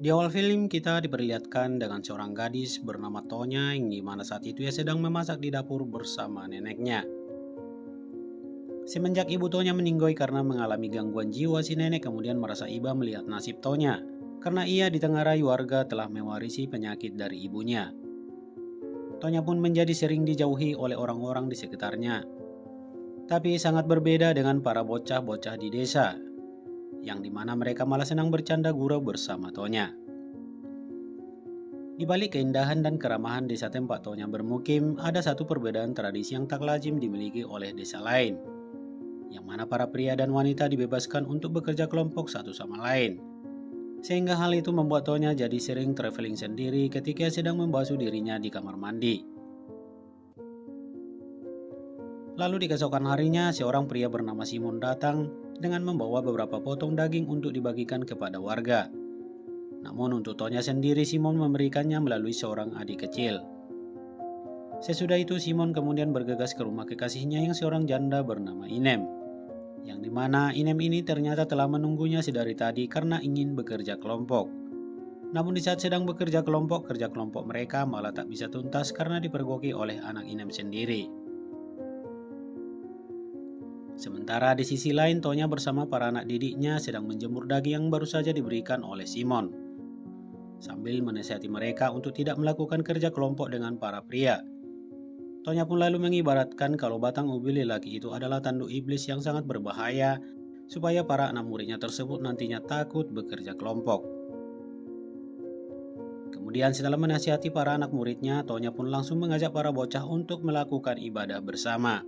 Di awal film kita diperlihatkan dengan seorang gadis bernama Tonya yang dimana saat itu ia sedang memasak di dapur bersama neneknya. Semenjak ibu Tonya meninggoy karena mengalami gangguan jiwa, si nenek kemudian merasa iba melihat nasib Tonya karena ia ditengarai warga telah mewarisi penyakit dari ibunya. Tonya pun menjadi sering dijauhi oleh orang-orang di sekitarnya. Tapi sangat berbeda dengan para bocah-bocah di desa, yang dimana mereka malah senang bercanda gurau bersama Tonya. Di balik keindahan dan keramahan desa tempat Tonya bermukim, ada satu perbedaan tradisi yang tak lazim dimiliki oleh desa lain, yang mana para pria dan wanita dibebaskan untuk bekerja kelompok satu sama lain. Sehingga hal itu membuat Tonya jadi sering traveling sendiri ketika sedang membasuh dirinya di kamar mandi. Lalu di keesokan harinya, seorang pria bernama Simon datang dengan membawa beberapa potong daging untuk dibagikan kepada warga. Namun untuk Tonya sendiri, Simon memberikannya melalui seorang adik kecil. Sesudah itu, Simon kemudian bergegas ke rumah kekasihnya yang seorang janda bernama Inem, yang dimana Inem ini ternyata telah menunggunya sedari tadi karena ingin bekerja kelompok. Namun di saat sedang bekerja kelompok, kerja kelompok mereka malah tak bisa tuntas karena dipergoki oleh anak Inem sendiri. Sementara di sisi lain, Tonya bersama para anak didiknya sedang menjemur daging yang baru saja diberikan oleh Simon, sambil menasihati mereka untuk tidak melakukan kerja kelompok dengan para pria. Tonya pun lalu mengibaratkan kalau batang ubi lelaki itu adalah tanduk iblis yang sangat berbahaya, supaya para anak muridnya tersebut nantinya takut bekerja kelompok. Kemudian setelah menasihati para anak muridnya, Tonya pun langsung mengajak para bocah untuk melakukan ibadah bersama.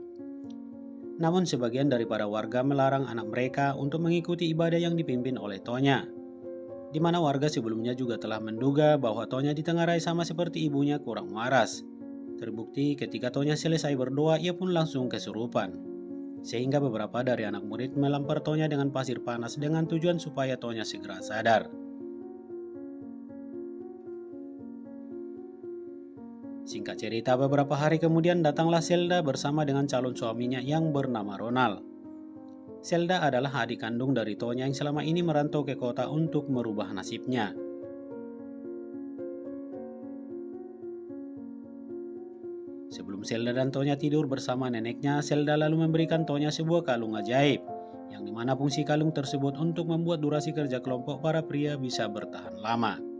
Namun sebagian daripada warga melarang anak mereka untuk mengikuti ibadah yang dipimpin oleh Tonya, di mana warga sebelumnya juga telah menduga bahwa Tonya ditengarai sama seperti ibunya kurang waras. Terbukti ketika Tonya selesai berdoa, ia pun langsung kesurupan. Sehingga beberapa dari anak murid melempar Tonya dengan pasir panas dengan tujuan supaya Tonya segera sadar. Singkat cerita, beberapa hari kemudian datanglah Zelda bersama dengan calon suaminya yang bernama Ronald. Zelda adalah adik kandung dari Tonya yang selama ini merantau ke kota untuk merubah nasibnya. Sebelum Zelda dan Tonya tidur bersama neneknya, Zelda lalu memberikan Tonya sebuah kalung ajaib, yang dimana fungsi kalung tersebut untuk membuat durasi kerja kelompok para pria bisa bertahan lama.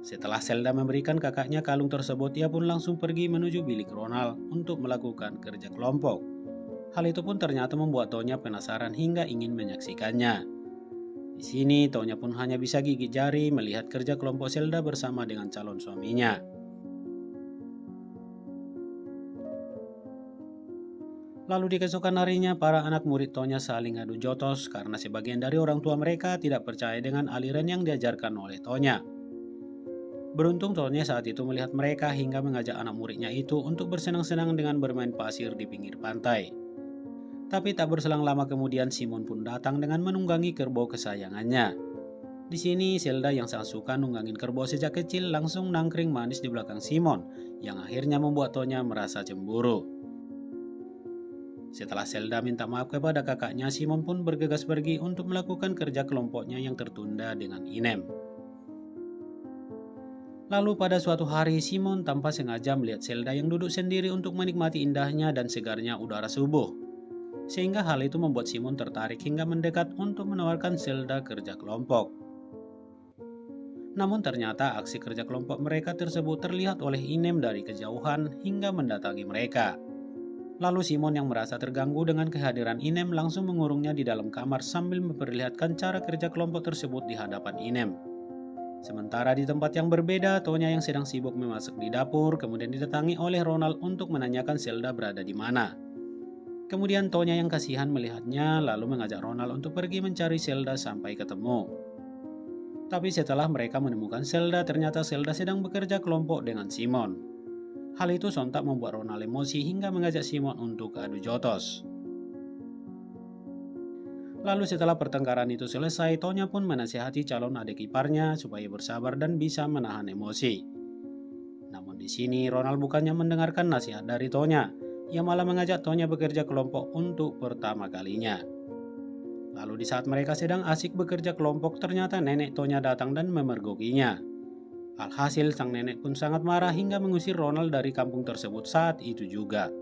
Setelah Zelda memberikan kakaknya kalung tersebut, ia pun langsung pergi menuju bilik Ronald untuk melakukan kerja kelompok. Hal itu pun ternyata membuat Tonya penasaran hingga ingin menyaksikannya. Di sini Tonya pun hanya bisa gigit jari melihat kerja kelompok Zelda bersama dengan calon suaminya. Lalu di keesokan harinya, para anak murid Tonya saling adu jotos karena sebagian dari orang tua mereka tidak percaya dengan aliran yang diajarkan oleh Tonya. Beruntung Tonya saat itu melihat mereka hingga mengajak anak muridnya itu untuk bersenang-senang dengan bermain pasir di pinggir pantai. Tapi tak berselang lama kemudian, Simon pun datang dengan menunggangi kerbau kesayangannya. Di sini Zelda yang sangat suka nunggangin kerbau sejak kecil langsung nangkring manis di belakang Simon, yang akhirnya membuat Tonya merasa cemburu. Setelah Zelda minta maaf kepada kakaknya, Simon pun bergegas pergi untuk melakukan kerja kelompoknya yang tertunda dengan Inem. Lalu pada suatu hari, Simon tanpa sengaja melihat Zelda yang duduk sendiri untuk menikmati indahnya dan segarnya udara subuh. Sehingga hal itu membuat Simon tertarik hingga mendekat untuk menawarkan Zelda kerja kelompok. Namun ternyata aksi kerja kelompok mereka tersebut terlihat oleh Inem dari kejauhan hingga mendatangi mereka. Lalu Simon yang merasa terganggu dengan kehadiran Inem langsung mengurungnya di dalam kamar sambil memperlihatkan cara kerja kelompok tersebut di hadapan Inem. Sementara di tempat yang berbeda, Tonya yang sedang sibuk memasak di dapur kemudian didatangi oleh Ronald untuk menanyakan Zelda berada di mana. Kemudian Tonya yang kasihan melihatnya lalu mengajak Ronald untuk pergi mencari Zelda sampai ketemu. Tapi setelah mereka menemukan Zelda, ternyata Zelda sedang bekerja kelompok dengan Simon. Hal itu sontak membuat Ronald emosi hingga mengajak Simon untuk adu jotos. Lalu setelah pertengkaran itu selesai, Tonya pun menasihati calon adik iparnya supaya bersabar dan bisa menahan emosi. Namun di sini Ronald bukannya mendengarkan nasihat dari Tonya, ia malah mengajak Tonya bekerja kelompok untuk pertama kalinya. Lalu di saat mereka sedang asik bekerja kelompok, ternyata nenek Tonya datang dan memergokinya. Alhasil sang nenek pun sangat marah hingga mengusir Ronald dari kampung tersebut saat itu juga.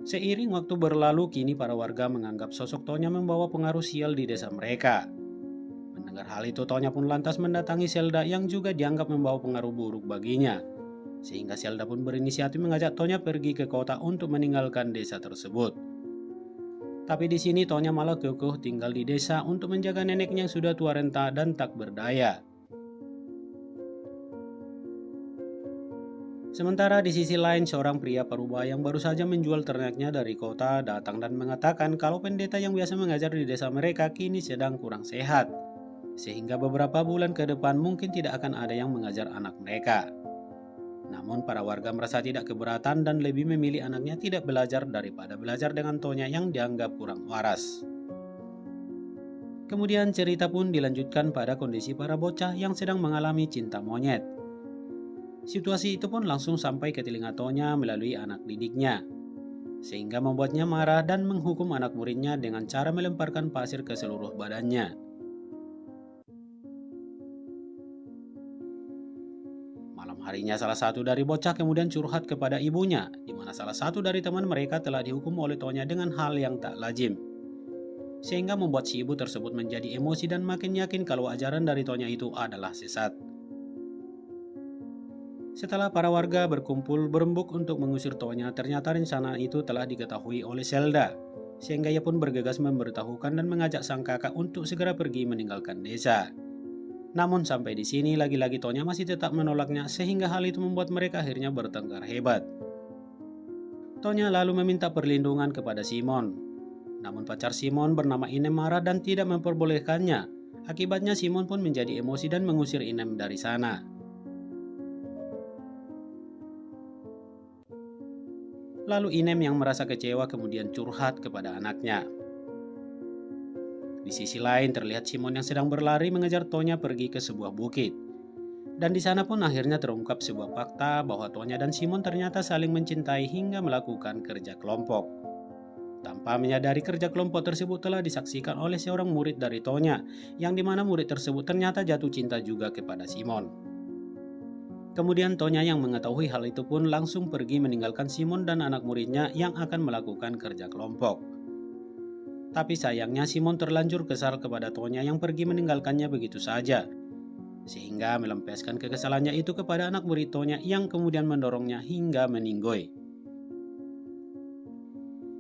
Seiring waktu berlalu, kini para warga menganggap sosok Tonya membawa pengaruh sial di desa mereka. Mendengar hal itu, Tonya pun lantas mendatangi Zelda yang juga dianggap membawa pengaruh buruk baginya. Sehingga Zelda pun berinisiatif mengajak Tonya pergi ke kota untuk meninggalkan desa tersebut. Tapi di sini Tonya malah kekeh tinggal di desa untuk menjaga neneknya yang sudah tua renta dan tak berdaya. Sementara di sisi lain, seorang pria parubaya yang baru saja menjual ternaknya dari kota datang dan mengatakan kalau pendeta yang biasa mengajar di desa mereka kini sedang kurang sehat. Sehingga beberapa bulan ke depan mungkin tidak akan ada yang mengajar anak mereka. Namun para warga merasa tidak keberatan dan lebih memilih anaknya tidak belajar daripada belajar dengan Tonya yang dianggap kurang waras. Kemudian cerita pun dilanjutkan pada kondisi para bocah yang sedang mengalami cinta monyet. Situasi itu pun langsung sampai ke telinga Tonya melalui anak didiknya, sehingga membuatnya marah dan menghukum anak muridnya dengan cara melemparkan pasir ke seluruh badannya. Malam harinya salah satu dari bocah kemudian curhat kepada ibunya, di mana salah satu dari teman mereka telah dihukum oleh Tonya dengan hal yang tak lazim. Sehingga membuat si ibu tersebut menjadi emosi dan makin yakin kalau ajaran dari Tonya itu adalah sesat. Setelah para warga berkumpul berembuk untuk mengusir Tonya, ternyata rencana itu telah diketahui oleh Zelda. Sehingga ia pun bergegas memberitahukan dan mengajak sang kakak untuk segera pergi meninggalkan desa. Namun sampai di sini lagi-lagi Tonya masih tetap menolaknya sehingga hal itu membuat mereka akhirnya bertengkar hebat. Tonya lalu meminta perlindungan kepada Simon. Namun pacar Simon bernama Inem marah dan tidak memperbolehkannya. Akibatnya Simon pun menjadi emosi dan mengusir Inem dari sana. Lalu Inem yang merasa kecewa kemudian curhat kepada anaknya. Di sisi lain terlihat Simon yang sedang berlari mengejar Tonya pergi ke sebuah bukit. Dan di sana pun akhirnya terungkap sebuah fakta bahwa Tonya dan Simon ternyata saling mencintai hingga melakukan kerja kelompok. Tanpa menyadari kerja kelompok tersebut telah disaksikan oleh seorang murid dari Tonya, yang dimana murid tersebut ternyata jatuh cinta juga kepada Simon. Kemudian Tonya yang mengetahui hal itu pun langsung pergi meninggalkan Simon dan anak muridnya yang akan melakukan kerja kelompok. Tapi sayangnya Simon terlanjur kesal kepada Tonya yang pergi meninggalkannya begitu saja. Sehingga melampiaskan kekesalannya itu kepada anak murid Tonya yang kemudian mendorongnya hingga meninggoy.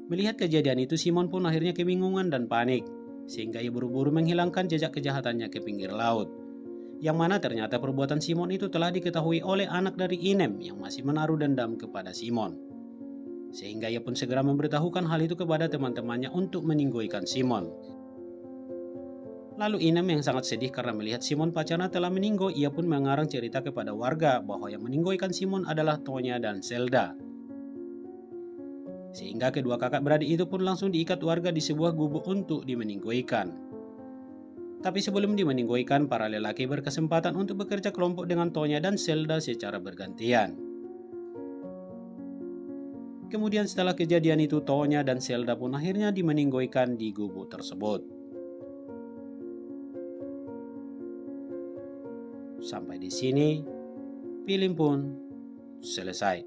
Melihat kejadian itu Simon pun akhirnya kebingungan dan panik. Sehingga ia buru-buru menghilangkan jejak kejahatannya ke pinggir laut. Yang mana ternyata perbuatan Simon itu telah diketahui oleh anak dari Inem yang masih menaruh dendam kepada Simon. Sehingga ia pun segera memberitahukan hal itu kepada teman-temannya untuk meninggoikan Simon. Lalu Inem yang sangat sedih karena melihat Simon pacarnya telah meninggoy, ia pun mengarang cerita kepada warga bahwa yang meninggoikan Simon adalah Tonya dan Zelda. Sehingga kedua kakak beradik itu pun langsung diikat warga di sebuah gubuk untuk dimeninggoikan. Tapi sebelum dimeninggoikan, para lelaki berkesempatan untuk bekerja kelompok dengan Tonya dan Zelda secara bergantian. Kemudian setelah kejadian itu, Tonya dan Zelda pun akhirnya dimeninggoikan di gubuk tersebut. Sampai di sini, film pun selesai.